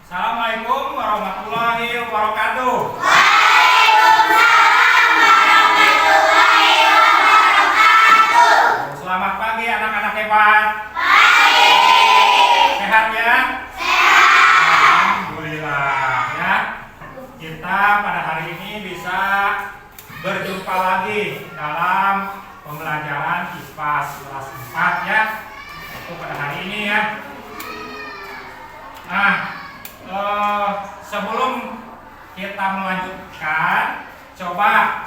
Assalamualaikum warahmatullahi wabarakatuh. Waalaikumsalam warahmatullahi wabarakatuh. Selamat pagi anak-anak hebat. Pagi. Sehat ya? Sehat. Alhamdulillah ya. Kita pada hari ini bisa berjumpa lagi dalam pembelajaran IPA kelas 4 ya. Itu pada hari ini ya. Nah, sebelum kita melanjutkan, coba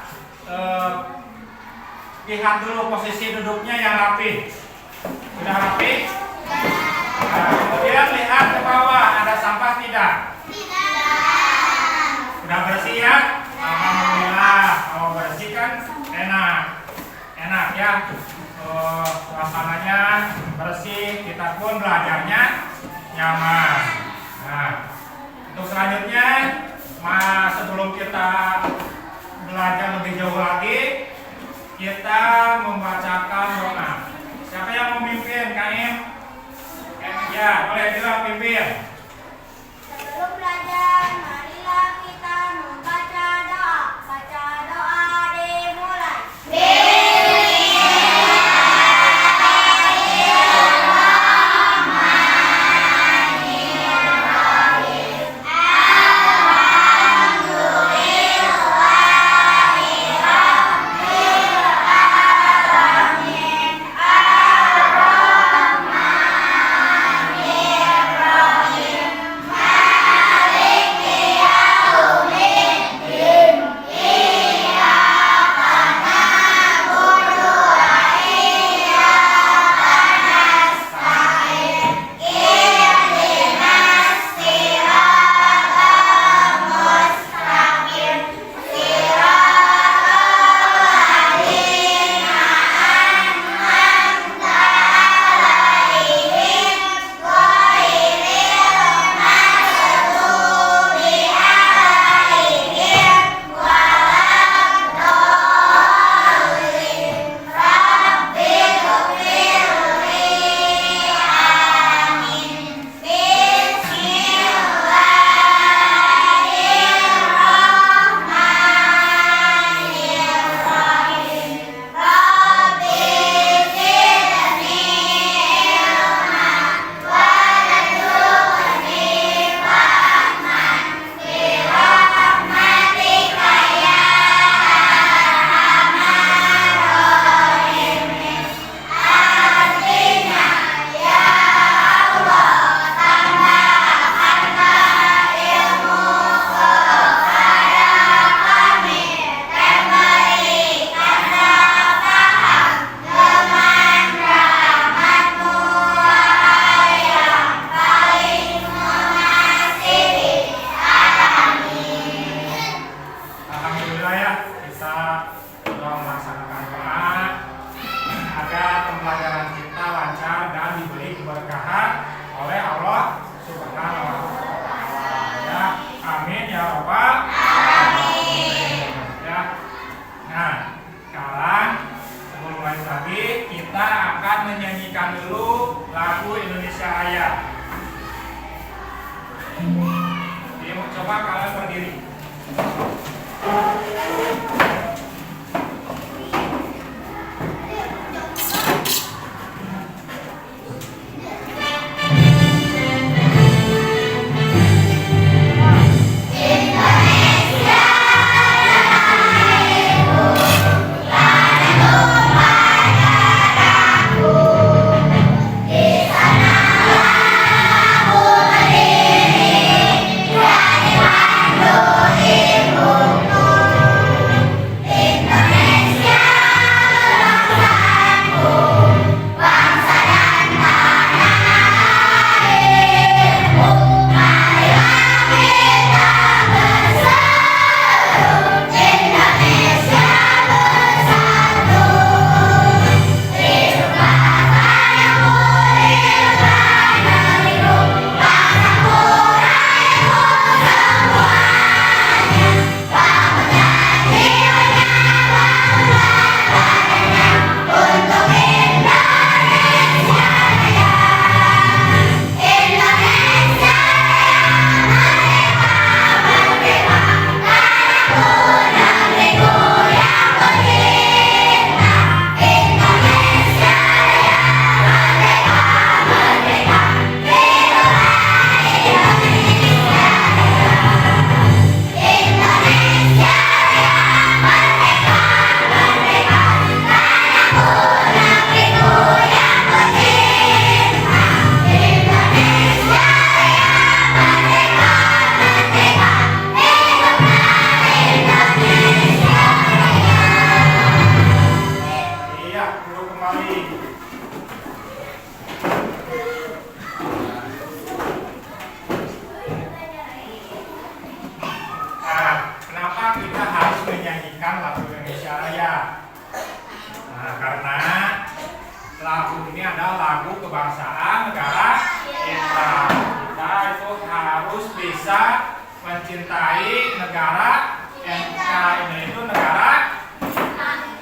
lihat dulu posisi duduknya yang rapi. Sudah rapi? Nah, kemudian lihat ke bawah, ada sampah tidak? Tidak. Sudah bersih ya? Alhamdulillah. Kalau bersih kan enak ya. Suasananya bersih, kita pun belajarnya nyaman. Nah, untuk selanjutnya, sebelum kita belajar lebih jauh lagi, kita membacakan doa. Siapa yang memimpin, Kaim? Ya, boleh juga pimpin. Sebelum belajar, marilah kita membaca doa. Baca doa dimulai. Coba kalian berdiri. Di sana aku berdiri. harus bisa mencintai negara NKRI itu negara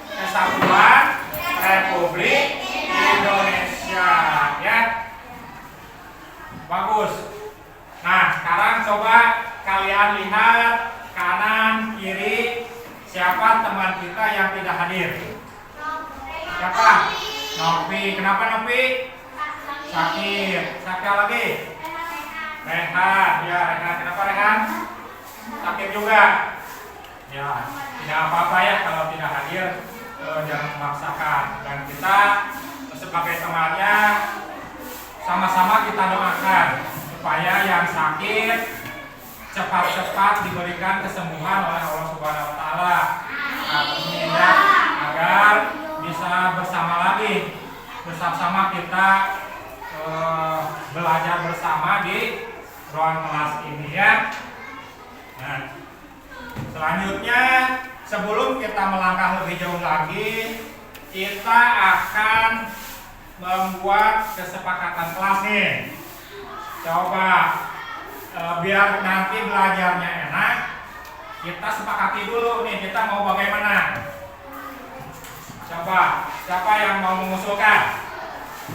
Kesatuan Republik Indonesia, ya. Bagus. Nah, sekarang coba kalian lihat kanan kiri siapa teman kita yang tidak hadir. Siapa? Novi. Kenapa Novi? Sakit. Siapa lagi? Rehan. Ya, Rehan. Kenapa Rehan? Sakit juga. Ya, tidak apa-apa ya kalau tidak hadir. Jangan memaksakan. Dan kita sebagai temannya sama-sama kita doakan supaya yang sakit cepat-cepat diberikan kesembuhan oleh Allah Subhanahu wa taala. Amin ya. Agar bisa bersama lagi, bersama-sama kita belajar bersama di ruang kelas ini ya. Nah, selanjutnya sebelum kita melangkah lebih jauh lagi, kita akan membuat kesepakatan kelas nih. Coba biar nanti belajarnya enak, kita sepakati dulu nih kita mau bagaimana. Coba, siapa yang mau mengusulkan?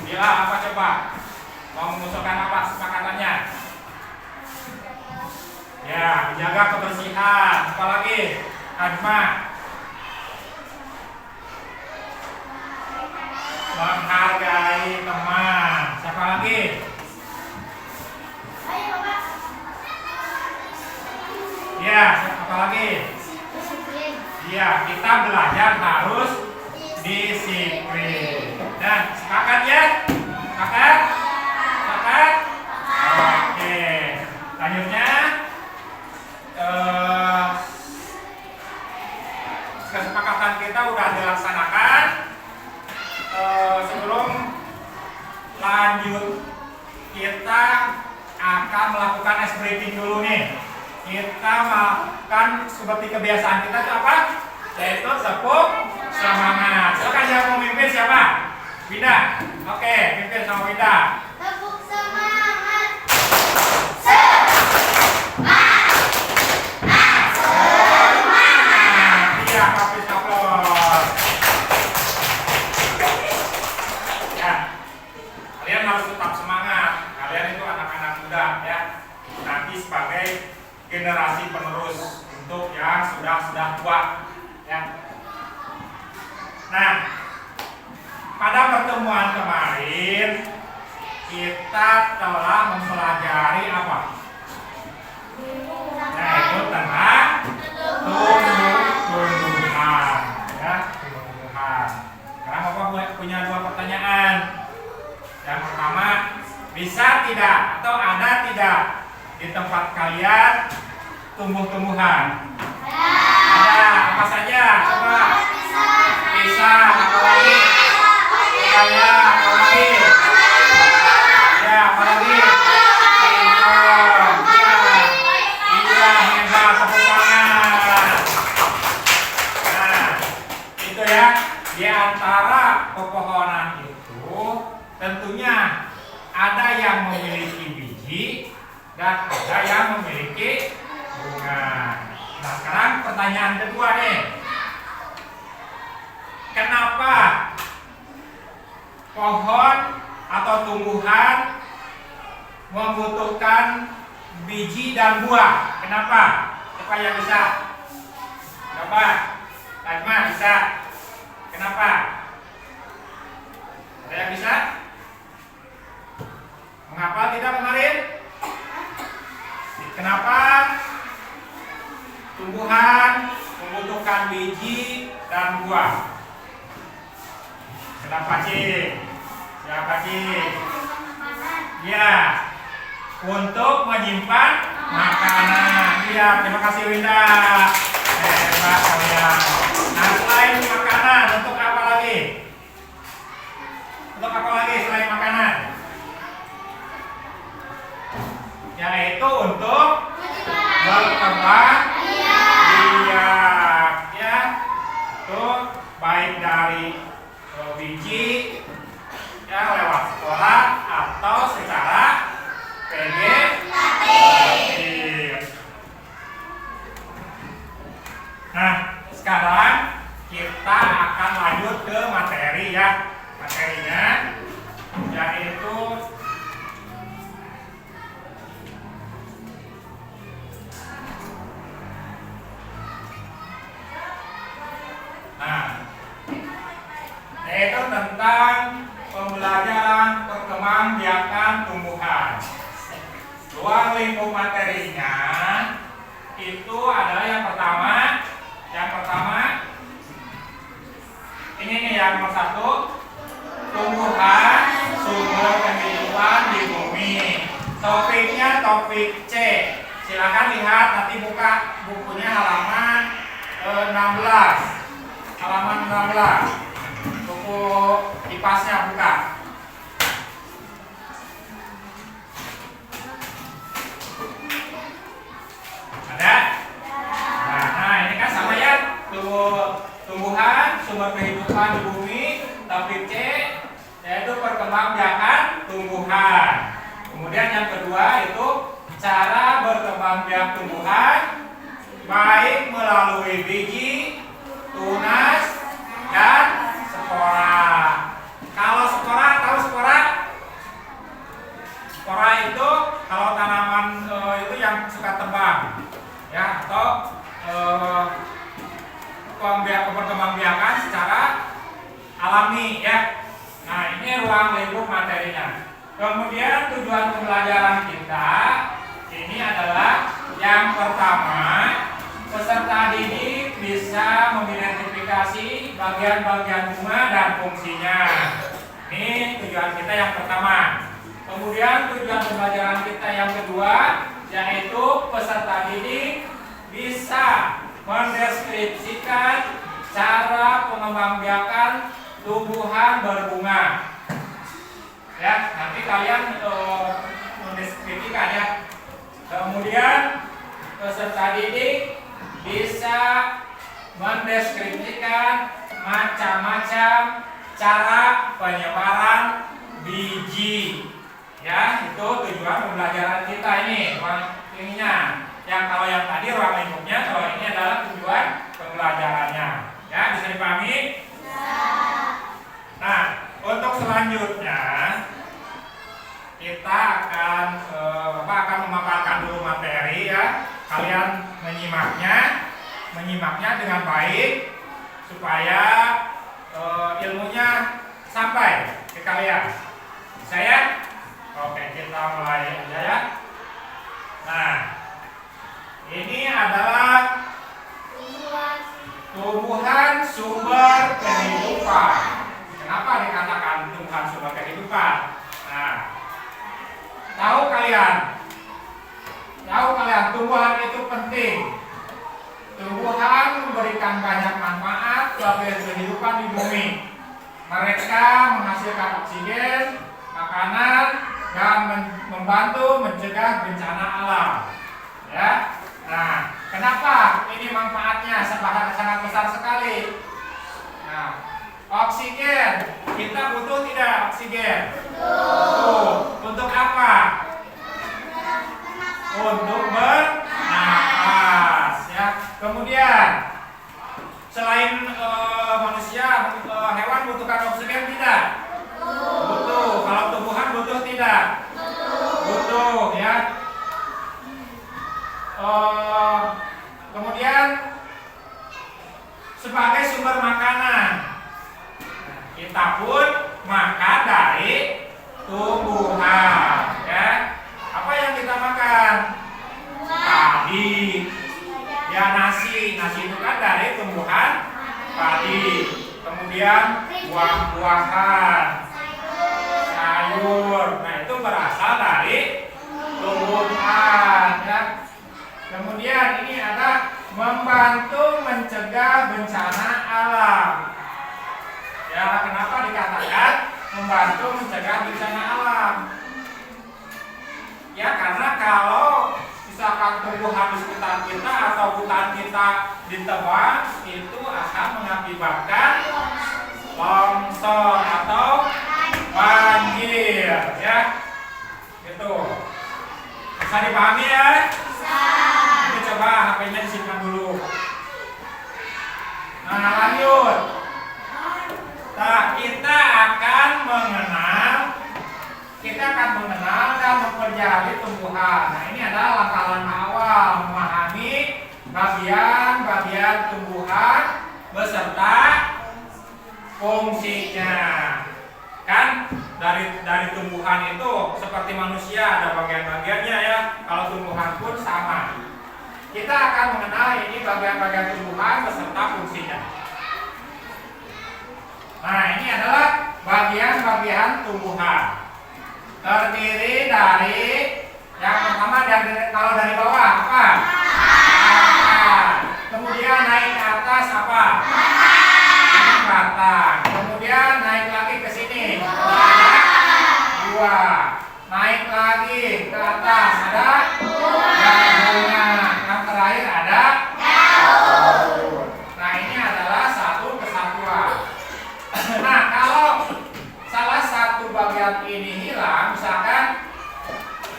Bila apa coba? Mau mengusulkan apa kesepakatannya? Ya, menjaga kebersihan. Apalagi? Adma. Menghargai teman. Siapa lagi? Ya, apa lagi? Ya, kita belajar harus disiplin. Dan sepakat ya? Sepakat? Sepakat? Oke. Selanjutnya kesepakatan kita udah dilaksanakan. Sebelum lanjut kita akan melakukan ice breaking dulu nih. Kita melakukan seperti kebiasaan kita itu apa? Yaitu tepuk semangat. Silakan yang mau mimpin siapa? Winda. Oke, mimpin sama Winda. Tepuk semangat. Iya, kapis aplaus. Ya, kalian harus tetap semangat. Kalian itu anak-anak muda ya. Nanti sebagai generasi penerus untuk yang sudah tua ya. Nah, pada pertemuan kemarin kita telah mempelajari apa? Yaitu tentang tumbuh-tumbuhan ya, tumbuh-tumbuhan. Sekarang Bapak punya dua pertanyaan. Yang pertama, bisa tidak atau ada tidak di tempat kalian tumbuh-tumbuhan? Ada, apa saja? Coba. Bisa, apa lagi? Ya, apa lagi? Ya, apa lagi? Iya, hebat, tepuk tangan. Nah, itu ya. Di antara pepohonan itu tentunya ada yang memiliki biji dan ada yang memiliki bunga. Nah, sekarang pertanyaan kedua nih. Kenapa pohon atau tumbuhan membutuhkan biji dan buah? Kenapa? Siapa yang bisa? Coba, Tajma bisa. Kenapa? Ada yang bisa? Mengapa tidak kemarin? Kenapa tumbuhan membutuhkan biji dan buah? Kenapa Cik? Siapa Cik? Ya, untuk menyimpan makanan. Iya, terima kasih Winda. Hebat kalian. Nah, selain makanan, untuk apa lagi? Untuk apa lagi selain makanan? Yaitu untuk berkembang biak ya. Itu baik dari biji ya lewat sekolah atau secara vegetatif tentang pembelajaran perkembangbiakan tumbuhan. Ruang lingkup materinya itu adalah yang pertama ini nih yang nomor 1, tumbuhan sumber kehidupan di bumi. Topiknya topik C. Silakan lihat, nanti buka bukunya halaman 16. Halaman 16. Buku IPAS-nya buka. Ada? Nah, ini kan sama ya. Tumbuhan sumber kehidupan di bumi. Topik C yaitu perkembangbiakan tumbuhan. Kemudian yang kedua itu cara berkembangbiak tumbuhan baik melalui biji, tunas, dan spora. Kalau spora, tahu spora? Spora itu kalau tanaman itu yang suka terbang, ya, atau perkembangbiakan secara alami, ya. Nah, ini ruang lingkup materinya. Kemudian tujuan pembelajaran kita ini adalah yang pertama, peserta didik bisa mengidentifikasi bagian-bagian bunga dan fungsinya. Ini tujuan kita yang pertama. Kemudian tujuan pembelajaran kita yang kedua, yaitu peserta didik bisa mendeskripsikan cara pengembangbiakan tumbuhan berbunga. Ya, nanti kalian mendeskripsikan ya. Kemudian peserta didik bisa mendeskripsikan macam-macam cara penyebaran biji. Ya, itu tujuan pembelajaran kita ini. Ininya. Yang kalau yang tadi ruang lingkupnya, kalau ini adalah tujuan pembelajarannya. Ya, bisa dipahami? Nah, untuk selanjutnya kita akan memaparkan dulu materi ya. Kalian menyimaknya dengan baik supaya ilmunya sampai ke kalian. Bisa ya? Oke, kita mulai aja ya. Nah, ini adalah tumbuhan sumber kehidupan. Kenapa dikatakan tumbuhan sumber kehidupan? Nah, tahu kalian tumbuhan itu penting. Tumbuhan memberikan banyak manfaat bagi kehidupan di bumi. Mereka menghasilkan oksigen, makanan, dan membantu mencegah bencana alam. Ya. Nah, kenapa ini manfaatnya sangat besar sekali? Nah, oksigen, kita butuh tidak oksigen? Butuh. Untuk apa? Untuk bernapas, ya. Kemudian selain manusia, hewan butuhkan oksigen tidak? Butuh. Kalau tumbuhan butuh tidak? Butuh, ya. Kemudian sebagai sumber makanan, kita pun makan dari tumbuhan, ya. Apa yang kita makan? Padi. Ya, nasi itu kan dari tumbuhan padi. Kemudian buah-buahan, sayur. Nah, itu berasal dari tumbuhan, ya. Kemudian ini ada membantu mencegah bencana alam. Ya, kenapa dikatakan membantu mencegah bencana alam? Ya, karena kalau misalkan tumbuhan di sekitar kita atau hutan kita ditebang, itu akan mengakibatkan longsor atau banjir, ya. Gitu. Bisa dipahami ya? Ini coba HP-nya disimpan dulu. Nah, lanjut. Nah, kita akan mengenal dan mempelajari tumbuhan. Nah, ini adalah langkah-langkah awal memahami bagian-bagian tumbuhan beserta fungsinya. Kan dari tumbuhan itu seperti manusia ada bagian-bagiannya ya. Kalau tumbuhan pun sama. Kita akan mengenal ini bagian-bagian tumbuhan beserta fungsinya. Nah, ini adalah bagian-bagian tumbuhan. Terdiri dari yang pertama kalau dari bawah apa? Akar. Kemudian naik ke atas apa? Ini batang. Kemudian naik lagi ke sini. Buah. Naik lagi ke atas ada daunnya. Yang terakhir ada daun. Nah, ini adalah satu kesatuan. Nah, kalau salah satu bagian ini hilang, misalkan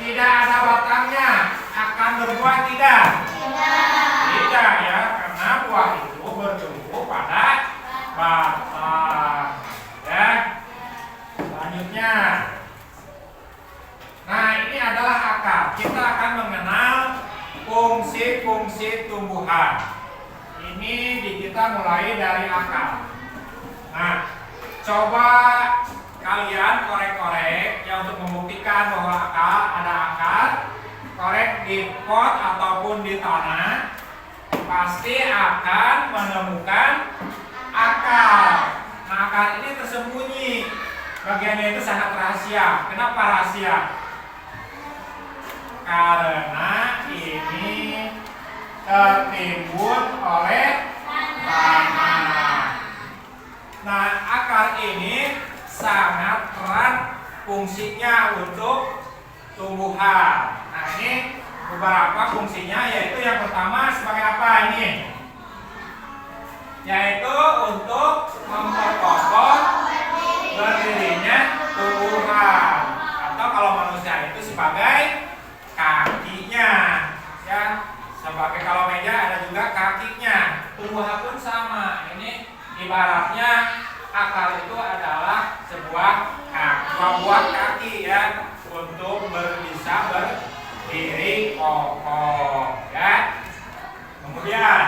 tidak ada batangnya, akan berbuah tidak? Tidak ya, karena buah itu bertumbuh pada batang. Ya. Selanjutnya. Nah, ini adalah akar. Kita akan mengenal fungsi-fungsi tumbuhan. Ini kita mulai dari akar. Nah, coba kalian korek-korek ya untuk membuktikan bahwa ada akar. Korek di pot ataupun di tanah, pasti akan menemukan akar. Nah, akar ini tersembunyi. Bagiannya itu sangat rahasia. Kenapa rahasia? Karena ini tertimbun oleh tanah. Nah, akar ini sangat erat fungsinya untuk tumbuhan. Nah, ini beberapa fungsinya, yaitu yang pertama sebagai apa ini? Yaitu untuk memperkokoh berdirinya tumbuhan. Atau kalau manusia itu sebagai kakinya, ya. Sebagai kalau meja ada juga kakinya. Tumbuhan pun sama. Ini ibaratnya akar itu adalah sebuah kaki ya, untuk bisa berdiri kokoh ya. Kemudian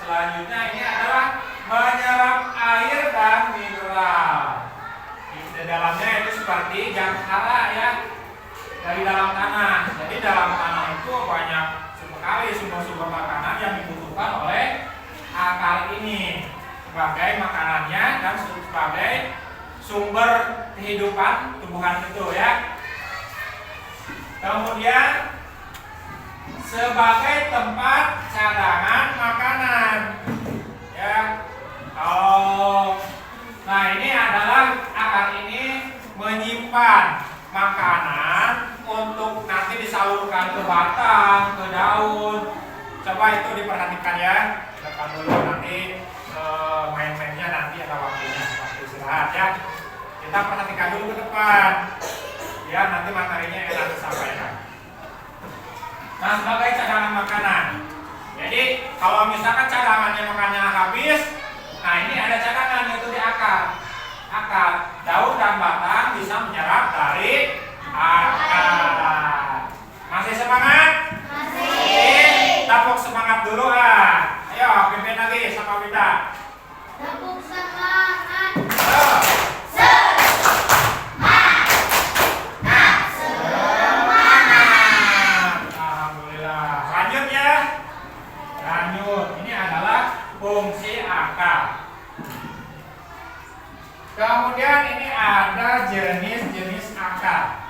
selanjutnya ini adalah menyerap air dan mineral. Di dalamnya itu seperti jangkara ya, dari dalam tanah. Jadi dalam tanah itu banyak sekali sumber-sumber makanan yang dibutuhkan oleh akar ini sebagai makanannya dan sebagai sumber kehidupan tumbuhan itu ya. Kemudian sebagai tempat cadangan makanan ya. Nah, ini adalah akar ini menyimpan makanan untuk nanti disalurkan ke batang, ke daun. Coba itu diperhatikan ya. Depan dulu nanti main-mainnya nanti ada waktunya, waktu istirahat ya. Kita perhatikan dulu ke depan. Ya, nanti materinya enak disampaikan. Nah, sebagai cadangan makanan. Jadi, kalau misalkan cadangannya makannya habis, nah ini ada cadangan yaitu di akar. Daun dan batang bisa menyerap dari akar. Masih semangat? Masih. Tepuk semangat dulu ah. Ayo, pimpin lagi sama Wida. Tepuk semangat. Alhamdulillah. Lanjut ya. Lanjut. Ini adalah fungsi akar. Kemudian ini ada jenis-jenis akar.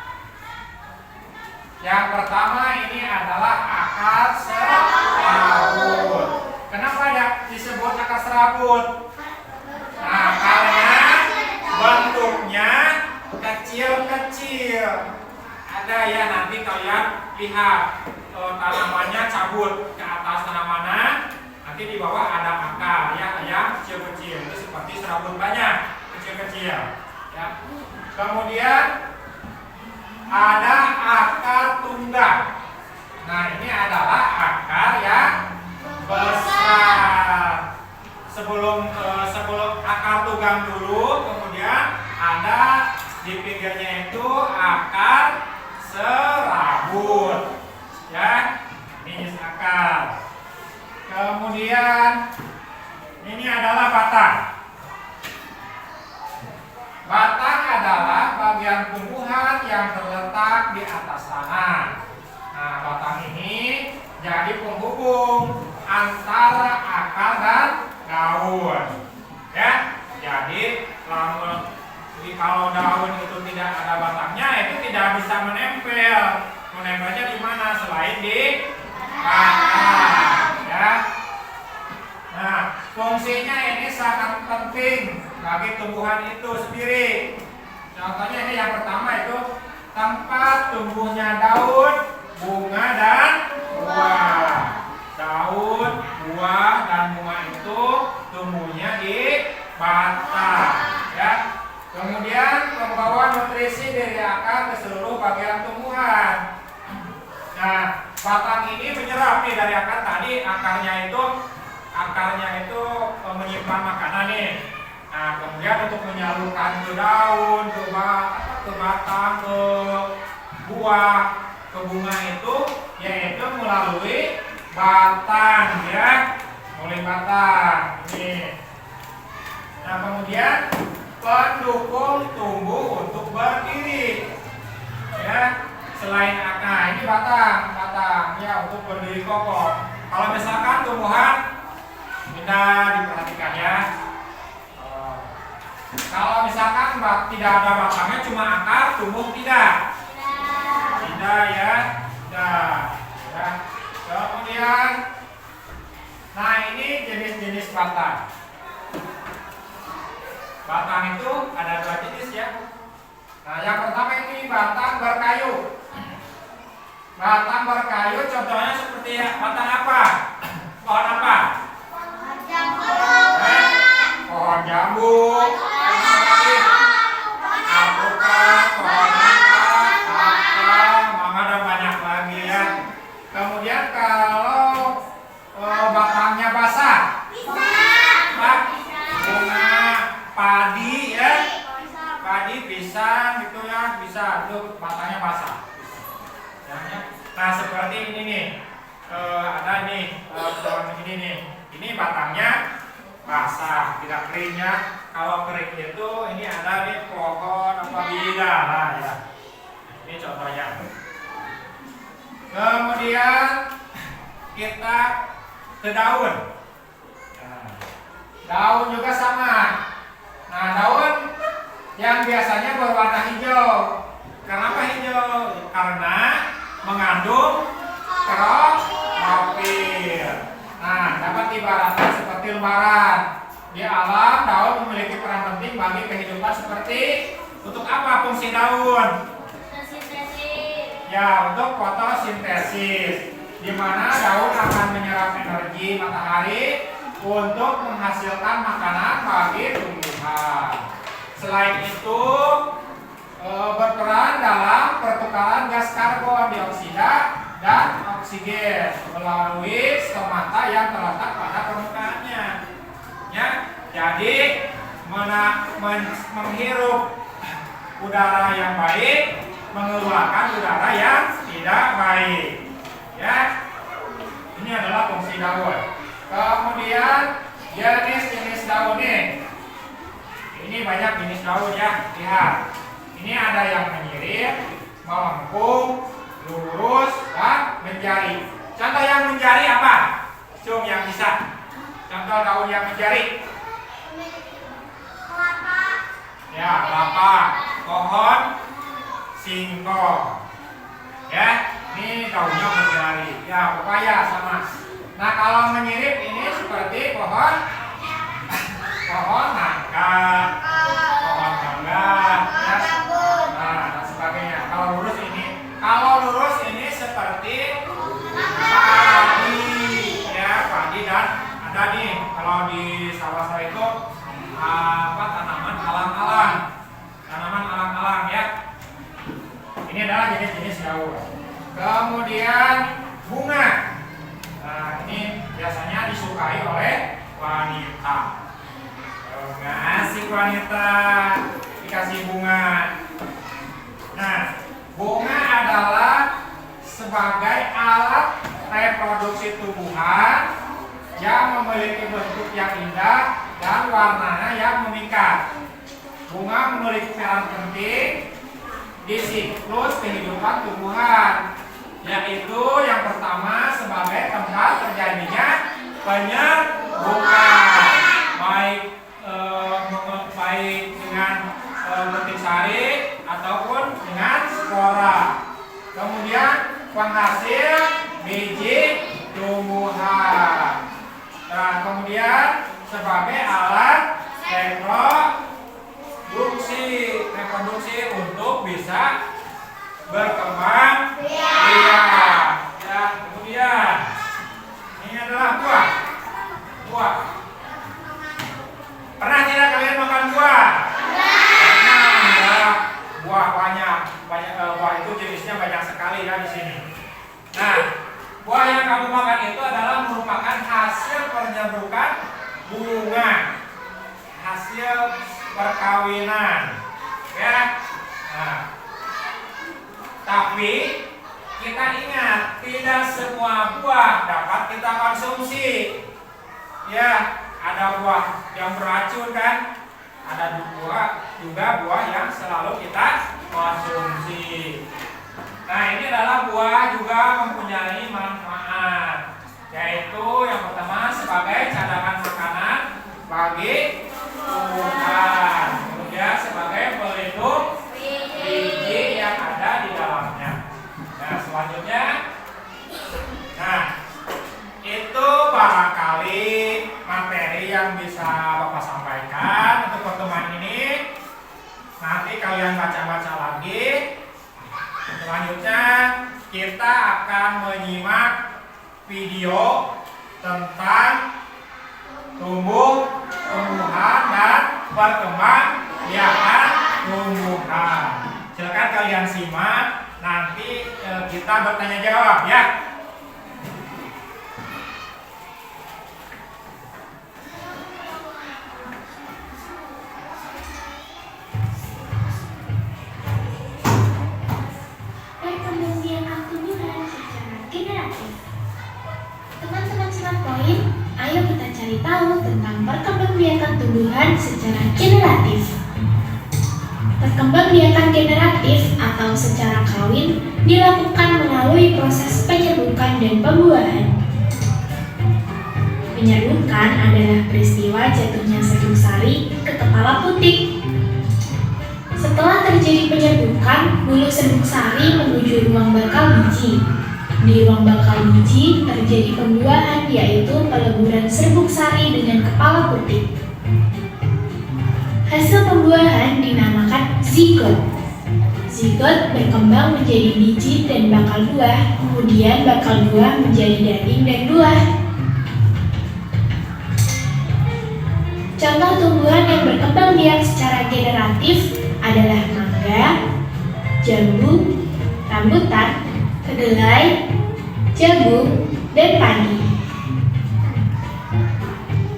Yang pertama ini adalah akar serabut. Kenapa ya disebut akar serabut? Nah, karena bentuknya kecil-kecil. Ada ya, nanti kalian lihat tanamannya cabut ke atas tanamannya, nanti di bawah ada akar ya, yang kecil-kecil. Itu seperti serabut banyak, kecil-kecil. Ya. Kemudian ada akar tunggang. Nah, ini adalah akar yang besar. Sebelum akar tunggang dulu, kemudian ada di pinggirnya itu akar serabut. Ya, ini akar. Kemudian ini adalah batang. Batang adalah bagian tumbuhan yang terletak di atas tanah. Nah, batang ini jadi penghubung antara akar dan daun. Ya, jadi kalau daun itu tidak ada batangnya, itu tidak bisa menempel. Menempelnya di mana selain di batang, ya. Nah, fungsinya ini sangat penting bagi tumbuhan itu sendiri. Contohnya ini yang pertama itu tempat tumbuhnya daun, bunga dan buah. Daun, buah dan bunga itu tumbuhnya di batang, ya. Kemudian membawa nutrisi dari akar ke seluruh bagian tumbuhan. Nah, batang ini menyerap nih dari akar tadi, akarnya itu menyimpan makanan nih. Nah, kemudian untuk menyalurkan ke daun, ke batang, ke buah, ke bunga itu yaitu melalui batang, ya. Melalui batang ini. Nah, kemudian pendukung tumbuh untuk berdiri, ya. Selain akar, ini batang ya, untuk berdiri kokoh. Kalau misalkan tumbuhan, kita diperhatikan ya. Kalau misalkan tidak ada batangnya, cuma akar, tumbuh tidak ya, tidak. Ya. Kemudian, nah ini jenis-jenis batang. Batang itu ada dua jenis ya. Nah, yang pertama ini batang berkayu. Batang berkayu contohnya seperti batang apa? Pohon apa? Pohon jambu, alpukat, pohon nangka, mangga dan banyak lagi ya. Kemudian kalau batangnya basah, bunga padi ya, padi pisang gitu ya, bisa itu batangnya basah. Nah, seperti ini nih, ada nih pohon ini nih, ini batangnya basah, tidak keringnya. Kalau kering itu ini ada nih pohon apa bida lah ya. Ini contohnya. Kemudian kita ke daun. Nah, daun juga sama. Nah, daun yang biasanya berwarna hijau. Kenapa hijau? Karena mengandung klorofil. Nah, dapat ibaratkan seperti lembaran. Di alam, daun memiliki peran penting bagi kehidupan seperti untuk apa fungsi daun? Ya, untuk fotosintesis, di mana daun akan menyerap energi matahari untuk menghasilkan makanan bagi tumbuhan. Selain itu, berperan dalam pertukaran gas karbon dioksida dan oksigen melalui stomata yang terletak pada permukaannya. Ya, jadi menghirup udara yang baik, mengeluarkan udara yang tidak baik. Ya, ini adalah fungsi daun. Kemudian jenis-jenis daun nih. Ini banyak jenis daun ya. Lihat, ini ada yang menyirip, melengkung, lurus, dan menjari. Contoh yang menjari apa? Cung yang bisa. Contoh daun yang menjari. Ya, kelapa, pohon singkong. Ya, ini daunnya menjari. Ya, pepaya sama. Nah, kalau menyirip ini seperti pohon nangka, pohon mangga, ya. Nah, dan sebagainya. Kalau lurus ini seperti padi, ya, padi dan ada nih kalau di sawah-sawah itu tanaman alang-alang ya. Ini adalah jenis-jenis daun. Kemudian bunga. Nah, ini biasanya disukai oleh wanita. Nggak asik wanita dikasih bunga. Nah, bunga adalah sebagai alat reproduksi tumbuhan yang memiliki bentuk yang indah dan warnanya yang memikat. Bunga memiliki peran penting di siklus kehidupan tumbuhan, yaitu yang pertama sebagai tempat terjadinya penyerbukan, baik dengan petik sari ataupun dengan spora. Kemudian penghasil biji tumbuhan. Nah, kemudian sebagai alat reproduksi untuk bisa berkembang biak. Ya, kemudian ini adalah buah. Pernah tidak kalian makan buah? Pernah. Buah banyak. Buah itu jenisnya banyak sekali ya di sini. Nah, buah yang kamu makan itu adalah merupakan hasil penyerbukan bunga, hasil perkawinan, ya. Nah, tapi kita ingat, tidak semua buah dapat kita konsumsi. Ya, ada buah yang beracun kan? Ada juga buah yang selalu kita konsumsi. Nah, ini adalah buah juga mempunyai manfaat, yaitu yang pertama sebagai cadangan makanan bagi tumbuhan, kemudian sebagai pelindung biji yang ada di dalamnya. Nah, selanjutnya, itu barangkali materi yang bisa Bapak sampaikan untuk pertemuan ini. Nanti kalian baca-baca lagi. Selanjutnya kita akan menyimak video tentang tumbuhan dan perkembangbiakan tumbuhan. Silakan kalian simak, nanti kita bertanya jawab ya. Perkembangbiakan tumbuhan secara generatif. Teman-teman smart point, ayo kita cari tahu tentang perkembangbiakan tumbuhan secara generatif. Perkembangbiakan generatif atau secara kawin dilakukan melalui proses penyerbukan dan pembuahan. Penyerbukan adalah peristiwa jatuhnya serbuk sari ke kepala putik. Setelah terjadi penyerbukan, bulu serbuk sari menuju ruang bakal biji. Di ruang bakal biji terjadi pembuahan, yaitu peleburan serbuk sari dengan kepala putik. Hasil pembuahan dinamakan zigot. Zigot berkembang menjadi biji dan bakal buah, kemudian bakal buah menjadi daging dan buah. Contoh tumbuhan yang berkembang biak secara generatif adalah mangga, jambu, rambutan, kedelai, jagung, dan padi.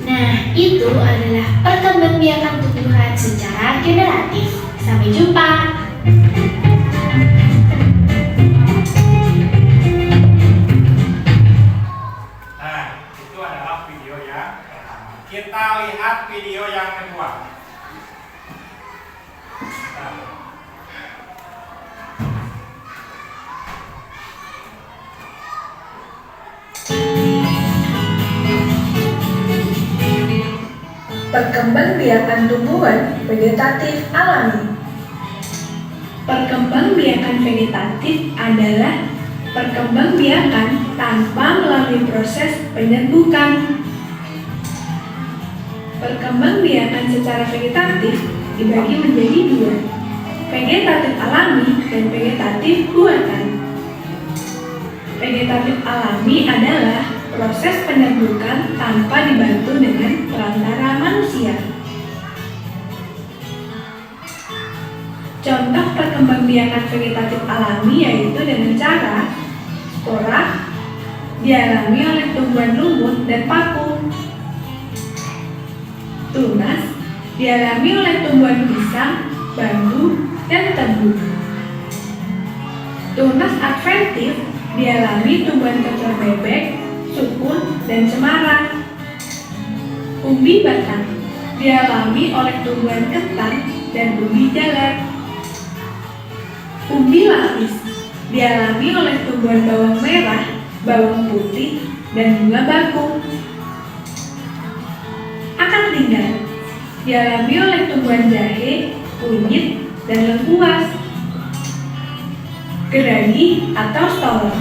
Nah, itu adalah perkembangbiakan tumbuhan secara generatif. Sampai jumpa. Nah, itu adalah video yang pertama. Kita lihat video yang kedua. Perkembangbiakan tumbuhan vegetatif alami. Perkembangbiakan vegetatif adalah perkembangbiakan tanpa melalui proses penyerbukan. Perkembangbiakan secara vegetatif dibagi menjadi dua, vegetatif alami dan vegetatif buatan. Vegetatif alami adalah proses penyerbukan tanpa dibantu dengan perantara manusia. Contoh perkembangbiakan vegetatif alami yaitu dengan cara spora dialami oleh tumbuhan lumut dan paku. Tunas dialami oleh tumbuhan pisang, bambu, dan tebu. Tunas adventif dialami tumbuhan kecil bebek, sukun, dan cemara. Umbi batang dialami oleh tumbuhan ketan dan umbi jalar. Umbi lapis dialami oleh tumbuhan bawang merah, bawang putih, dan bunga bakung. Akar tinggal dialami oleh tumbuhan jahe, kunyit, dan lengkuas. Geragi atau stolon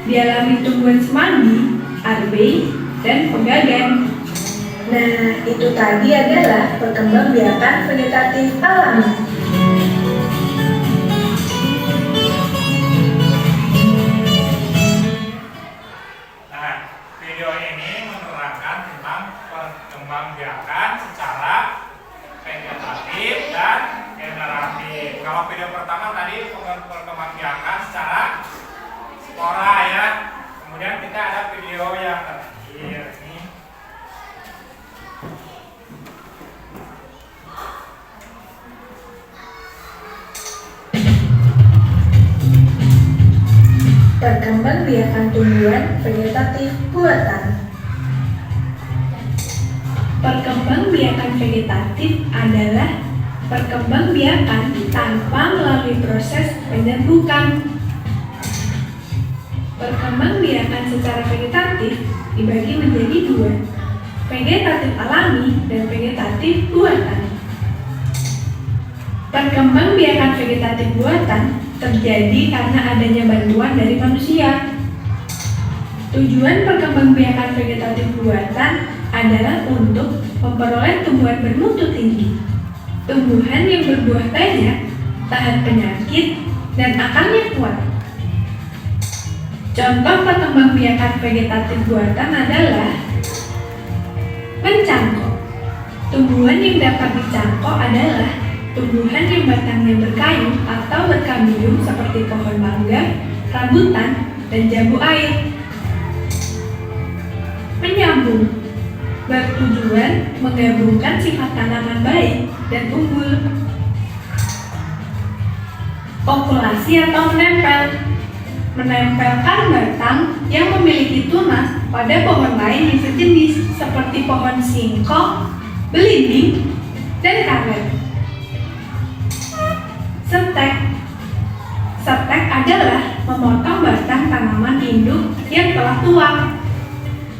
dialami tumbuhan semanggi, arbei, dan pegagan. Nah, itu tadi adalah perkembangbiakan vegetatif alami. Nah, video ini menerangkan tentang perkembangbiakan secara vegetatif dan generatif. Kalau video pertama tadi perkembangbiakan secara spora ya. Kemudian kita ada video yang terakhir ini. Perkembangbiakan tumbuhan vegetatif buatan. Perkembangbiakan vegetatif adalah perkembangbiakan tanpa melalui proses penyerbukan. Perkembangbiakan secara vegetatif dibagi menjadi dua, vegetatif alami dan vegetatif buatan. Perkembangbiakan vegetatif buatan terjadi karena adanya bantuan dari manusia. Tujuan perkembangbiakan vegetatif buatan adalah untuk memperoleh tumbuhan bermutu tinggi, tumbuhan yang berbuah banyak, tahan penyakit, dan akarnya kuat. Contoh perkembangbiakan vegetatif buatan adalah mencangkok. Tumbuhan yang dapat dicangkok adalah tumbuhan yang batangnya berkayu atau berkambium seperti pohon mangga, rambutan, dan jambu air. Menyambung bertujuan menggabungkan sifat tanaman baik dan unggul. Populasi atau menempel menempelkan batang yang memiliki tunas pada pohon lain yang sejenis seperti pohon singkong, belimbing, dan karet. Setek adalah memotong batang tanaman induk yang telah tua,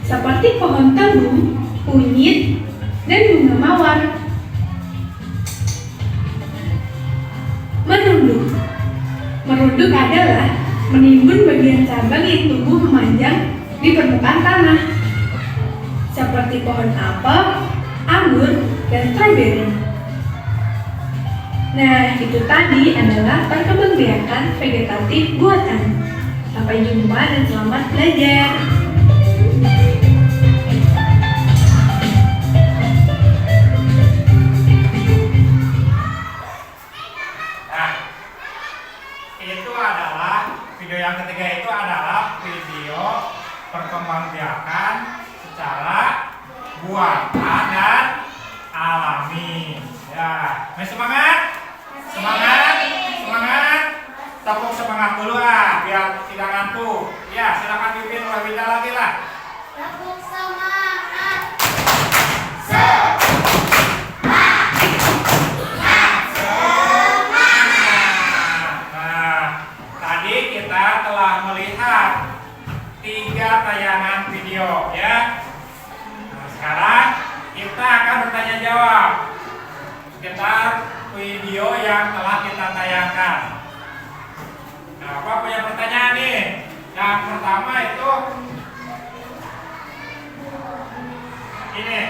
seperti pohon tebu, kunyit, dan bunga mawar. Merunduk adalah menimbun bagian cabang yang tumbuh memanjang di permukaan tanah, seperti pohon apel, anggur, dan stroberi. Nah, itu tadi adalah perkembangbiakan vegetatif buatan. Sampai jumpa dan selamat belajar. Nah, itu adalah video yang ketiga, itu adalah video perkembangbiakan secara buatan dan alami. Ya, semangat! Semangat! Semangat! Tepuk semangat dulu biar tidak ngantuk. Ya, silakan pimpin lebih lagi lah. Tepuk semangat. Nah, tadi kita telah melihat 3 tayangan video ya. Nah, sekarang kita akan bertanya jawab sekitar video yang telah kita tayangkan. Nah, apa punya pertanyaan nih? Yang pertama itu ini,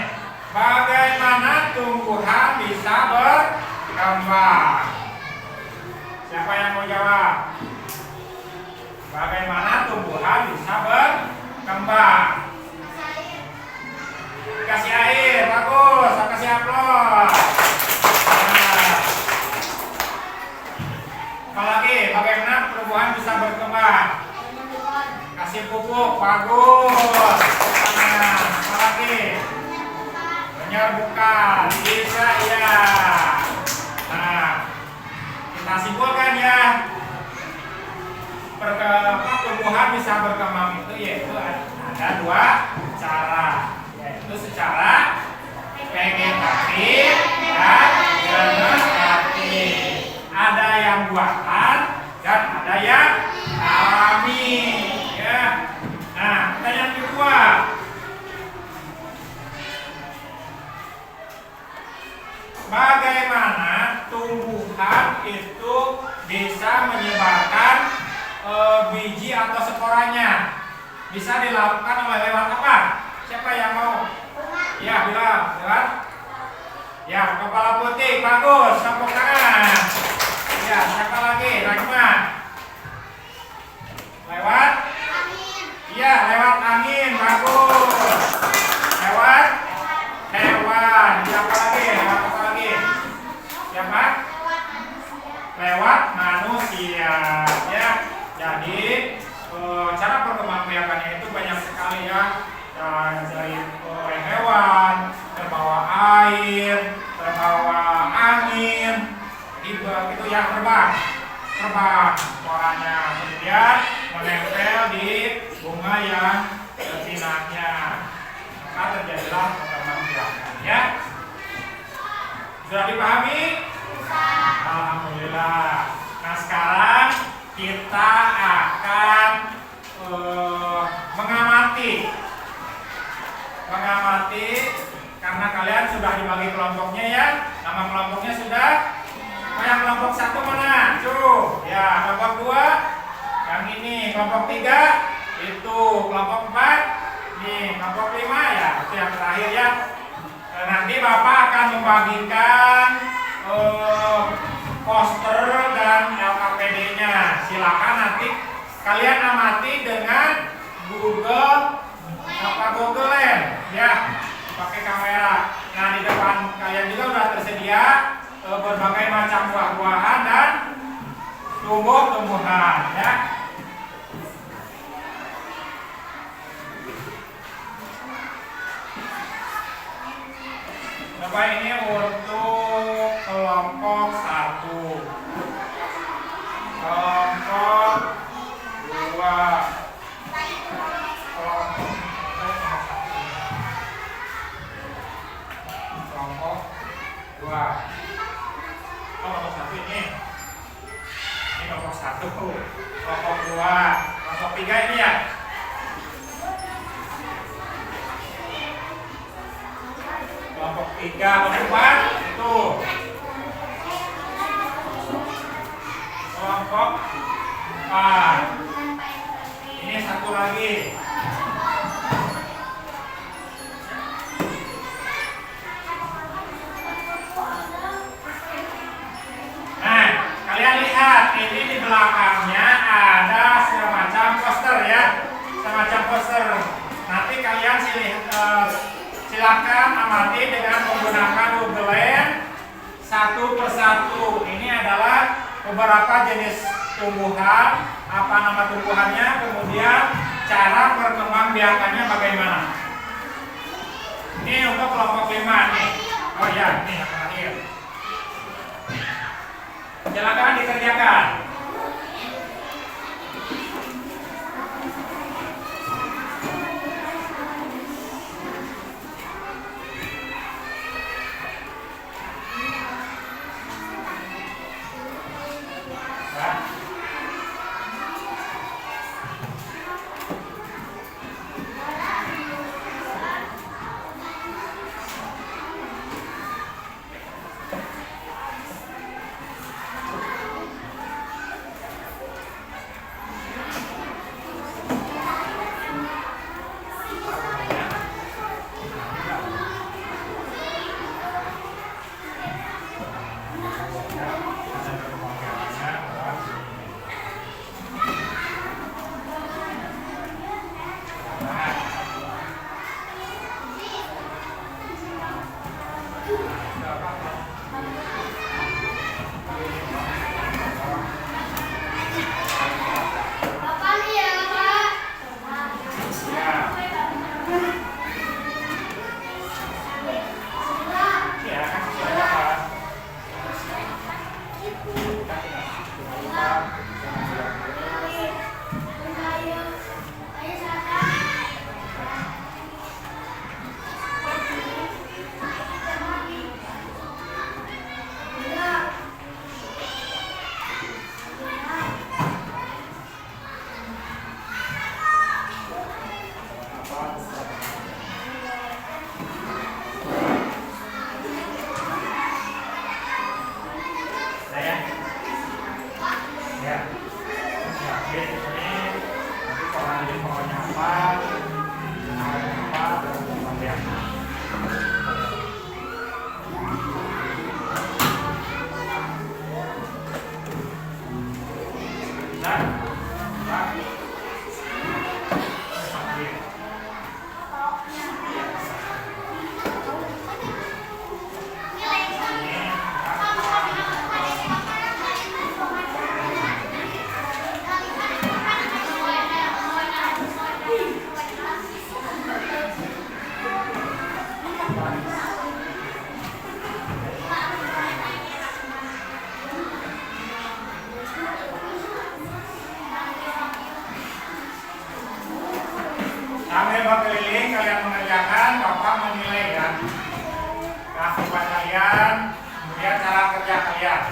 bagaimana tumbuhan bisa berkembang? Siapa yang mau jawab? Bagaimana tumbuhan bisa berkembang? Kasih air, bagus. Kasih aplaus. Apalagi, bagaimana tumbuhan bisa berkembang? Kasih pupuk, bagus. Nah, apalagi? Penyerbukan, bisa ya. Nah, kita simpulkan ya. Tumbuhan bisa berkembang itu yaitu ada 2 cara, yaitu secara vegetatif dan genetatif. Ada yang buatan dan ada yang alami. Ya. Nah, pertanyaan kedua. Bagaimana tumbuhan itu bisa menyebarkan biji atau sporanya? Bisa dilakukan lewat apa? Siapa yang mau? Ya, bilang lewat. Ya, kepala putih, bagus. Tepuk tangan. Ya, siapa lagi? Rahmat. Lewat? Iya, lewat angin, bagus. Lewat hewan. Siapa lagi? Lewat apa lagi? Siapa? Lewat manusia. Ya, jadi cara perkembangbiakannya itu banyak sekali ya. Dari hewan, terbawa air, terbawa angin, itu ya terbang suaranya, kemudian menempel di bunga yang betinanya, maka terjadilah perkembangbiakan ya. Sudah dipahami? Alhamdulillah. Nah sekarang kita akan mengamati karena kalian sudah dibagi kelompoknya ya. Nama kelompoknya sudah. Yang kelompok 1 mana? Tuh, ya kelompok 2 yang ini, kelompok 3 itu, kelompok 4 nih, kelompok 5 ya itu yang terakhir ya. Nanti Bapak akan membagikan poster dan LKPD-nya. Silakan nanti kalian amati dengan Google Lens ya, pakai kamera. Nah di depan kalian juga sudah tersedia berbagai macam buah-buahan dan tumbuh-tumbuhan ya. Bapak ini untuk kelompok 1, kelompok 2, kelompok 2. Kelompok 1 ini kelompok 1, kelompok 2, kelompok 3 ini ya. Kelompok 3, kelompok 4 itu. Kelompok 4. Ini satu lagi. Nah, kalian lihat ini di belakangnya ada semacam poster ya, semacam poster. Nanti kalian silakan amati dengan menggunakan Google Lens satu persatu. Ini adalah beberapa jenis tumbuhan, apa nama tumbuhannya, kemudian cara perkembangbiakannya bagaimana. Ini untuk kelompok 5 nih. Oh ya, ini yang terakhir. Silakan dikerjakan. keliling kalian mengerjakan, Bapak menilai ya. Keaktifan kalian, kemudian cara kerja kalian.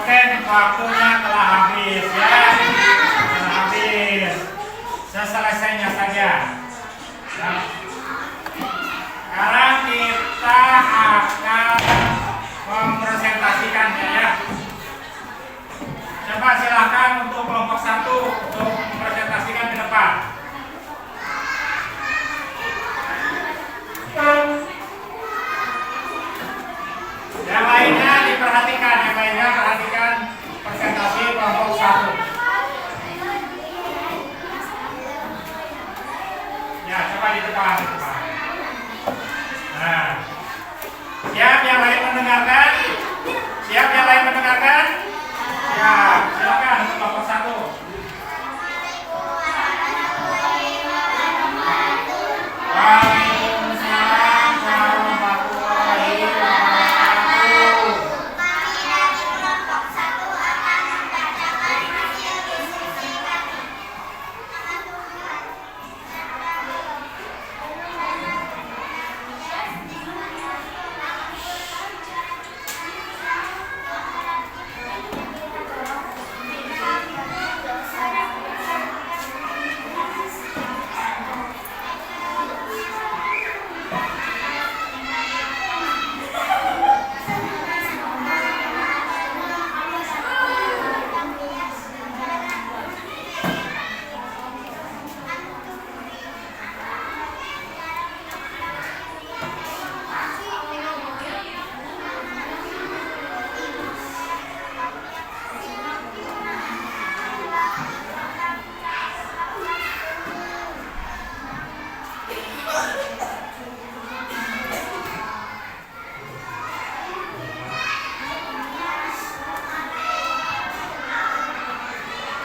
Oke, waktunya telah habis ya. Telah habis. Seselesainya saja. Nah, sekarang kita akan mempresentasikannya ya. Coba silakan untuk kelompok 1 untuk mempresentasikan ke depan. Yang lainnya diperhatikan, yang lainnya perhatikan presentasi kelompok 1. Ya, coba di depan, di depan. Nah, siap yang lain mendengarkan? Siap yang lain mendengarkan? Ya, silakan untuk kelompok 1. Waalaikumsalam warahmatullahi wabarakatuh. Kami dari kelompok 1 akan membacakan hasil diskusi kami.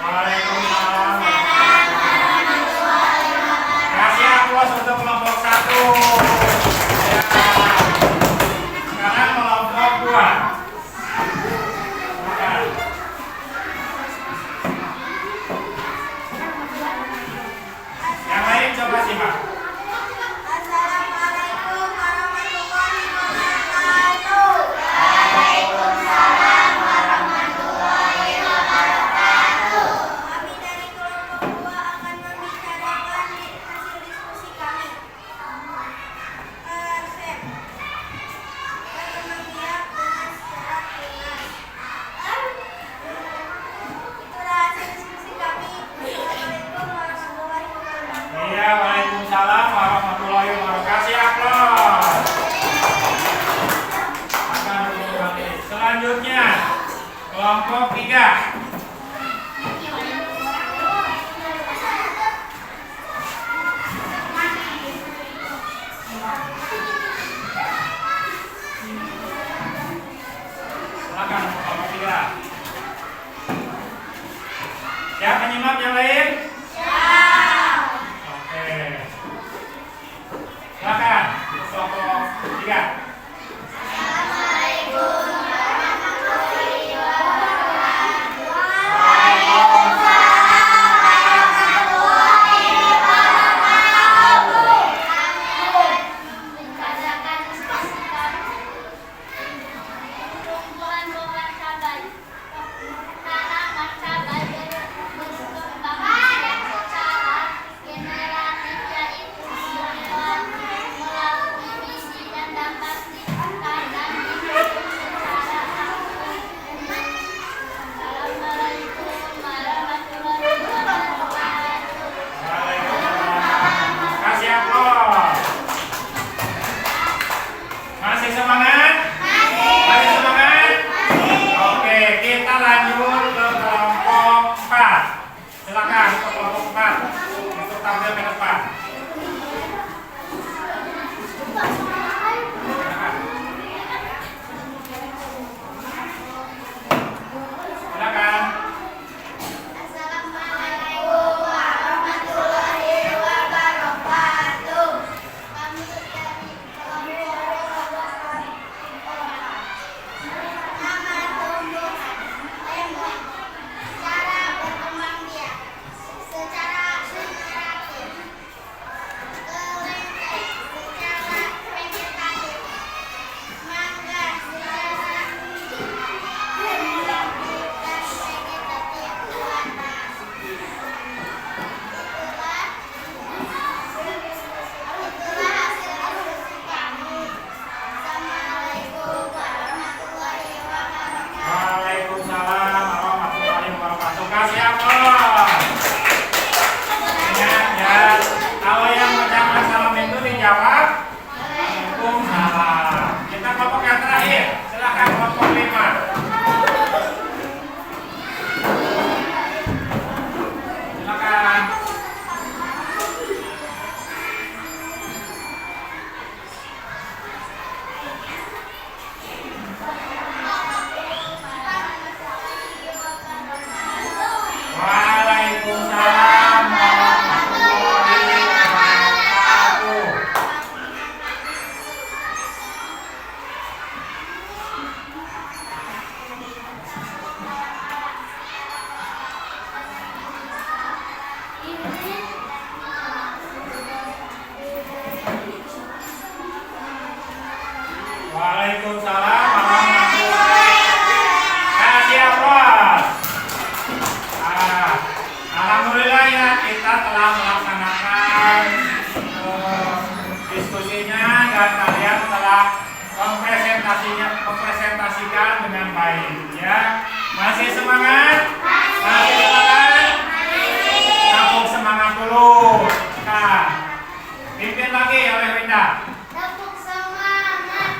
Waalaikumsalam. Kasih aplaus untuk kelompok 1. Ya. Sekarang kelompok 2. Silakan. Yang lain coba simak. Assalamualaikum warahmatullahi wabarakatuh. Waalaikumsalam warahmatullahi wabarakatuh. Kami dari kelompok 2 akan membicarakan hasil diskusi kami. Konsep berkembang biak dengan secara luas. Itulah hasil diskusi kami. Assalamualaikum warahmatullahi wabarakatuh. Iya, waalaikumsalam warahmatullahi wabarakatuh. Kasih aplaus. Akan kembali. Selanjutnya kelompok 3. Silakan kelompok 3. Siap menyimak yang lain? Oke. Silakan kelompok 3. Assalamualaikum warahmatullahi wabarakatuh. bermain ya. Masih semangat? Masih semangat? Tepuk semangat dulu. Nah, pimpin lagi oleh Winda. Tepuk semangat.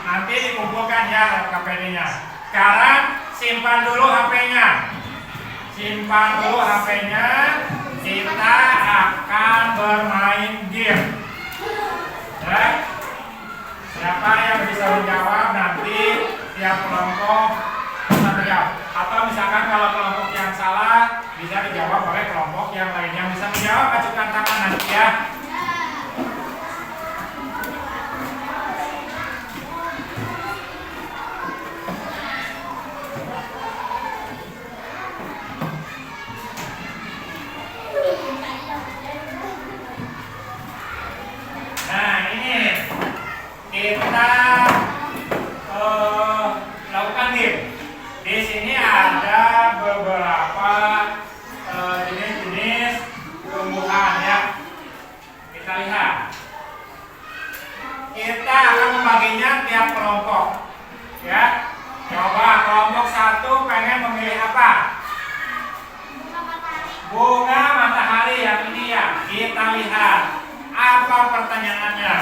Nanti dikumpulkan ya KPD-nya. Sekarang simpan dulu HP-nya. Simpan dulu HP-nya. Kita akan bermain game. Ya. Siapa yang bisa menjawab nanti tiap kelompok bisa menjawab. Atau misalkan kalau kelompok yang salah bisa dijawab oleh kelompok yang lain. Yang bisa menjawab ajukan tangan nanti ya. Nah ini kita lakukan game. Di sini ada beberapa jenis-jenis tumbuhan ya. Kita lihat. Kita akan membaginya tiap kelompok. Ya. Coba kelompok 1 pengen memilih apa? Bunga matahari yang ini ya. Kita lihat. Apa pertanyaannya?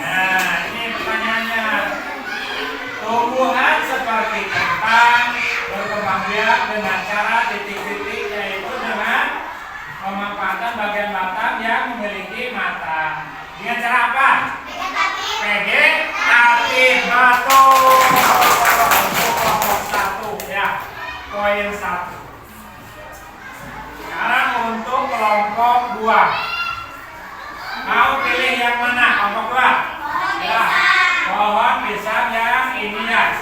Nah, ini pertanyaannya. Tumbuhan seperti kentang berkembang biak dengan cara titik-titik, yaitu dengan memanfaatkan bagian batang yang memiliki mata. Dengan cara apa? Vegetatif. Betul. Untuk kelompok 1 ya. Poin 1. Sekarang untuk kelompok 2. Mau pilih yang mana? Kelompok 2? Ya. Pohon pisang yang ini ya.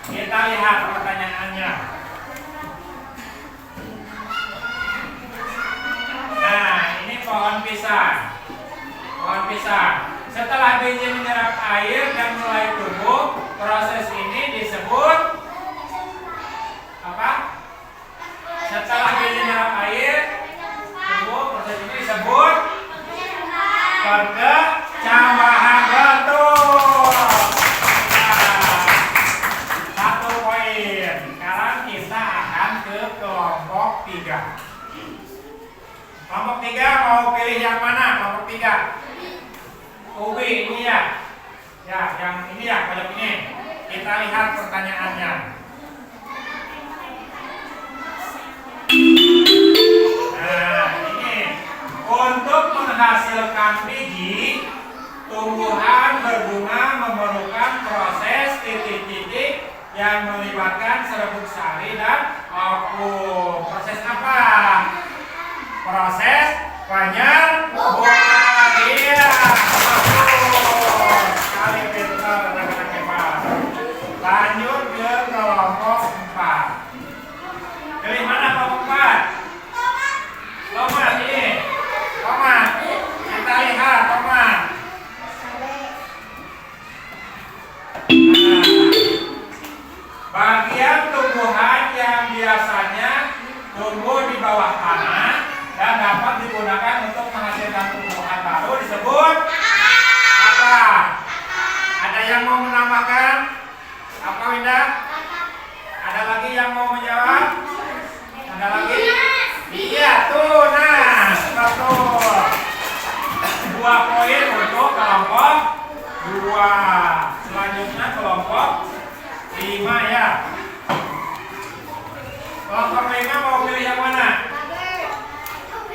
Kita lihat pertanyaannya. Nah, ini pohon pisang. Pohon pisang. Setelah biji menyerap air dan mulai tumbuh, proses ini disebut apa? Setelah biji menyerap air tumbuh, proses ini disebut perkecambahan. Betul. Nah, 1 poin. Sekarang kita akan ke kelompok 3. Kelompok 3 mau pilih yang mana? Kelompok 3. Ubi ini ya. Ya, yang ini ya, pojok ini. Kita lihat pertanyaannya. Nah, ini untuk menghasilkan biji, tumbuhan berbunga memerlukan proses titik-titik yang melibatkan serbuk sari dan vakum. Proses apa? Proses penyerbukan. Iya, betul. Sekali pintar anak-anak hebat. Lanjut ke kelompok 4. Pilih mana kelompok 4? Tomat ini. Tomat. Kita lihat tomat. Nah, bagian tumbuhan yang biasanya tumbuh di bawah tanah dan dapat digunakan untuk menghasilkan tumbuhan baru disebut apa? Ada yang mau menambahkan? Apa Winda? Ada lagi yang mau menjawab? Ada lagi? Iya, tunas. Betul. 2 poin untuk kelompok 2. Selanjutnya kelompok 5 ya. Kelompok 5 mau pilih yang mana?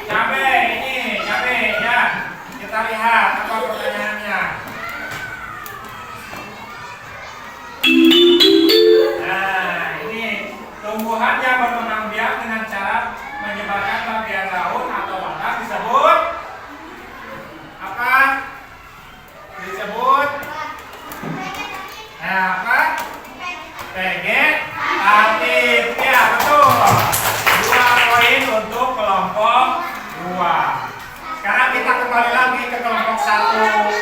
Cabai, ini cabai ya. Kita lihat apa pertanyaannya. Nah, ini tumbuhan yang berkembang biak dengan cara menyebarkan bagian daun atau batang disebut apa? Disebut apa? Vegetatif. Ya, betul. 2 poin untuk kelompok 2. Sekarang kita kembali lagi ke kelompok 1.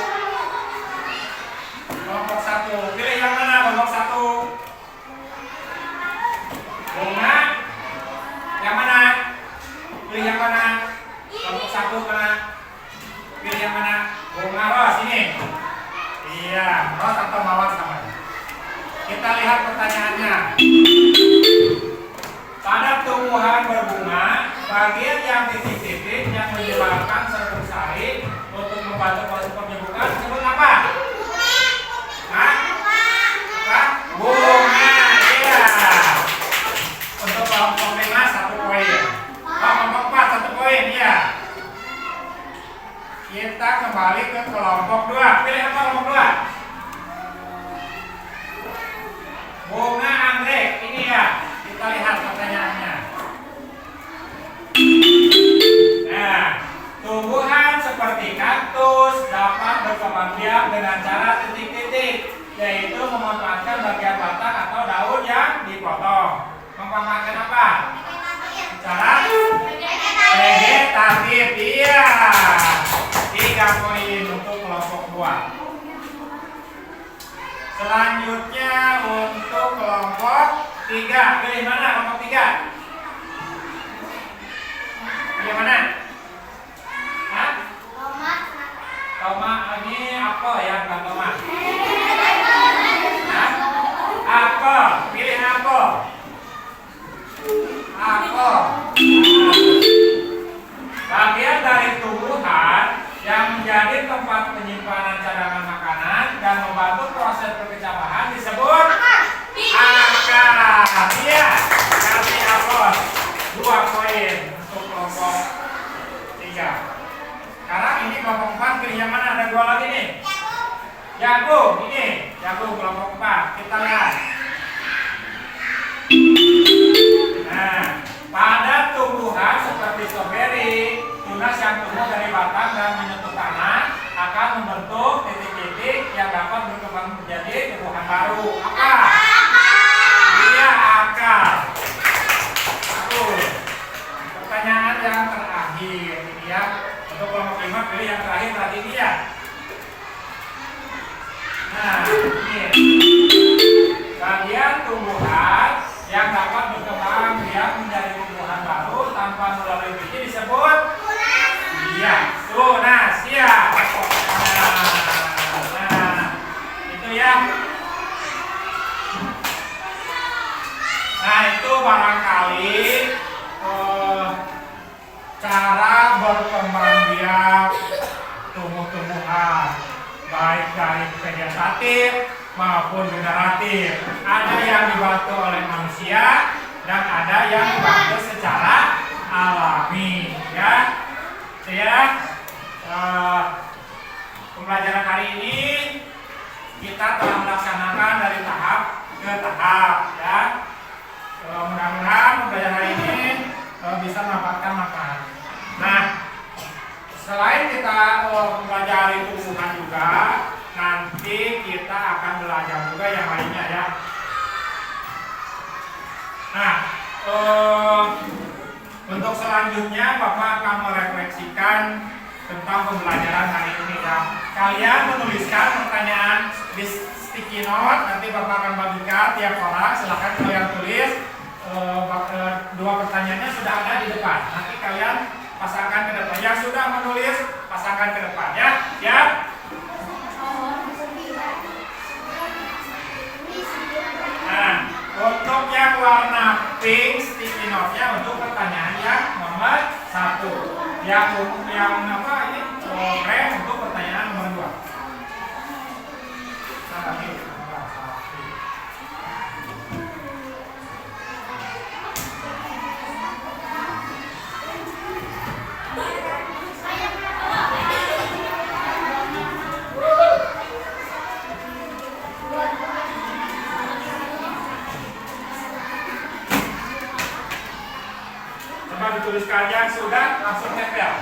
Kelompok 1. Pilih yang mana kelompok 1? Bunga Pilih yang mana? Kelompok 1 mana? Pilih yang mana? Bunga ros ini. Iya, ros atau mawar sama. Kita lihat pertanyaannya. Pada tumbuhan berbunga, bagian yang titik-titik yang menyebabkan serbuk sari untuk membantu proses penyembuhan disebut apa? Hah? Apa? Bunga. Iya. Untuk kelompok 5 1 poin. Kelompok 4 1 poin ya. Kita kembali ke kelompok 2. Pilih apa kelompok 2? Bunga anggrek. Ini ya. Kita lihat pertanyaannya. Nah, tumbuhan seperti kaktus dapat berkembang biak dengan cara titik-titik, yaitu memanfaatkan bagian batang atau daun yang dipotong. Memanfaatkan apa? Cara vegetatif. Iya. 3 poin untuk kelompok 2. Selanjutnya untuk kelompok 3. Pilih mana kelompok 3? Pilih mana? Hah? Tomat ini apa ya, bukan tomat? Hah? Apel. Pilih apel. Apel. Bagian dari tumbuhan yang menjadi tempat penyimpanan cadangan makanan dan membantu proses perkecambahan disebut akar. Iya, kasih apel. 2 poin untuk kelompok 3. Sekarang ini kelompok 4, pilih yang mana? Ada 2 lagi nih. Jagung, ini jagung kelompok 4. Kita lihat. Nah, pada tumbuhan seperti stroberi, tunas yang tumbuh dari batang dan menyentuh tanah akan membentuk titik-titik yang dapat berkembang menjadi tumbuhan baru. Apa? Iya, akar. Pertanyaan yang terakhir ini ya. Untuk kelompok 5 pilih yang terakhir tadi ini ya. Nah, ini bagian tumbuhan yang dapat berkembang biak menjadi tumbuhan baru tanpa melalui biji disebut iya, tunas ya. Nah, itu ya. Nah, itu barangkali cara berkembang biak tumbuh-tumbuhan baik dari vegetatif maupun generatif. Ada yang dibantu oleh manusia dan ada yang dibantu secara alami ya. Ya, pembelajaran hari ini kita telah melaksanakan dari tahap ke tahap ya. Mudah-mudahan pembelajaran hari ini bisa mendapatkan manfaat. Nah, selain kita mempelajari tumbuhan juga, nanti kita akan belajar juga yang lainnya ya. Nah, untuk selanjutnya Bapak akan merefleksikan tentang pembelajaran hari ini ya. Kalian menuliskan pertanyaan di sticky note, nanti Bapak akan bagikan tiap orang. Silahkan kalian tulis. 2 pertanyaannya sudah ada di depan. Nanti kalian pasangkan ke depan. Yang sudah menulis pasangkan ke depan ya. Siap? Nah, untuk yang warna pink sticky note-nya untuk pertanyaan yang nomor 1. Yang apa ini? Krem untuk pertanyaan nomor 2. Nah, ini. Coba dituliskan yang sudah langsung tempel.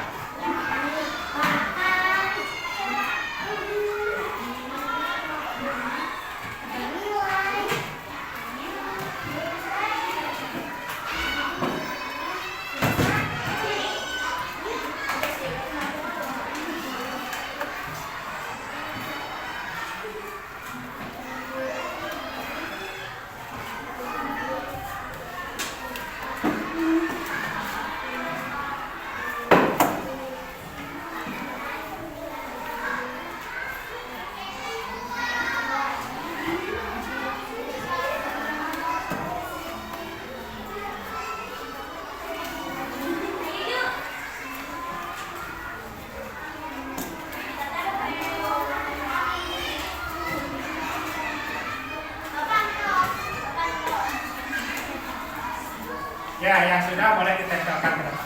yang sudah boleh ditempelkan ke depan.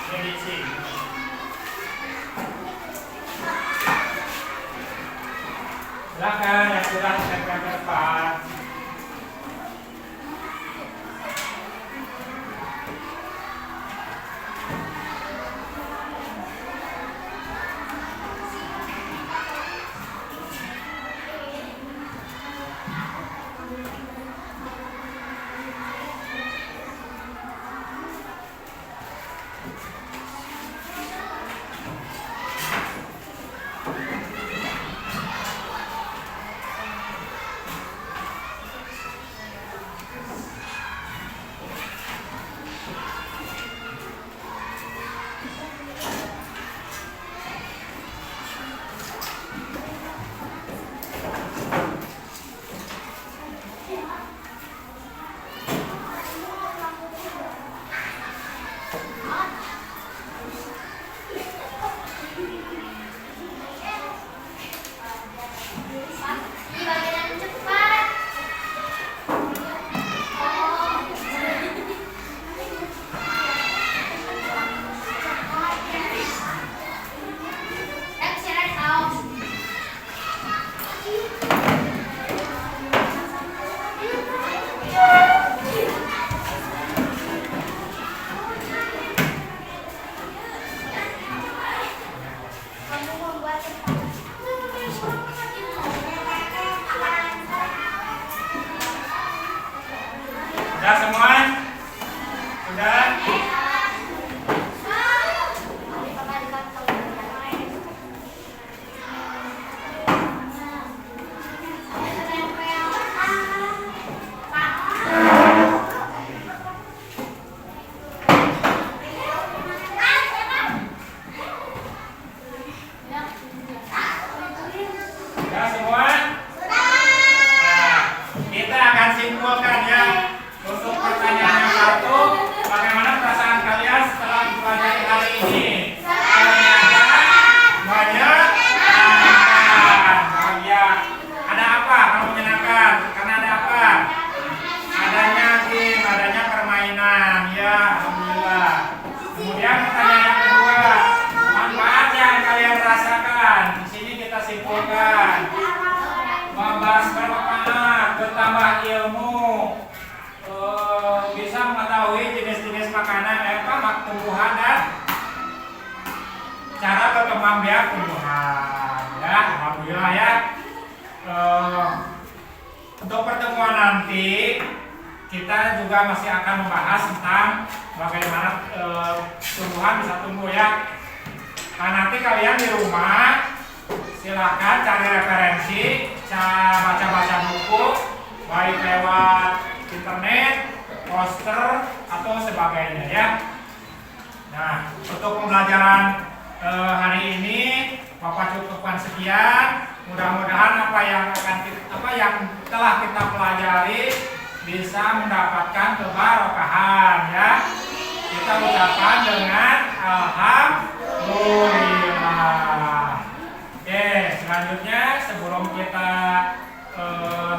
Ini diisi. Silakan yang sudah ditempelkan ke depan. Di bagian yang cepat. Kamu membuat cepat. Sudah semua? Sudah? Sudah semua? Nah, kita akan simpulkan ya. Untuk pertanyaan yang satu, bagaimana perasaan kalian setelah mempelajari hari ini? Ternyata banyak menyenangkan. Bahagia. Ada apa kalau menyenangkan? Karena ada apa? Adanya game, adanya permainan. Ya, alhamdulillah. Kemudian pertanyaan yang kedua, manfaat yang kalian rasakan? Di sini kita simpulkan. Membahas bermanfaat, bertambah ilmu. Bisa mengetahui jenis-jenis makanan, tumbuhan dan cara berkembang biak tumbuhan. Ya, alhamdulillah ya. Untuk pertemuan nanti kita juga masih akan membahas tentang bagaimana tumbuhan bisa tumbuh ya. Nah, nanti kalian di rumah silakan cari referensi, baca-baca buku, baik lewat internet, poster atau sebagainya ya. Nah, untuk pembelajaran hari ini Bapak cukupkan sekian. Mudah-mudahan apa yang telah kita pelajari bisa mendapatkan keberkahan ya. Kita ucapkan dengan alhamdulillah. Oke, selanjutnya sebelum kita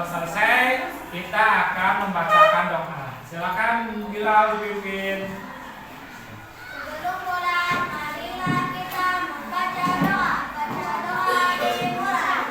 selesai, kita akan membacakan doa. Silakan Bilal dipimpin. Sebelum pulang, marilah kita membaca doa. Baca doa dimulai.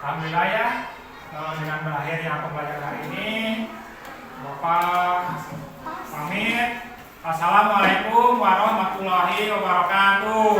Alhamdulillah ya, dengan berakhirnya pembelajaran hari ini, Bapak pamit. Assalamualaikum warahmatullahi wabarakatuh.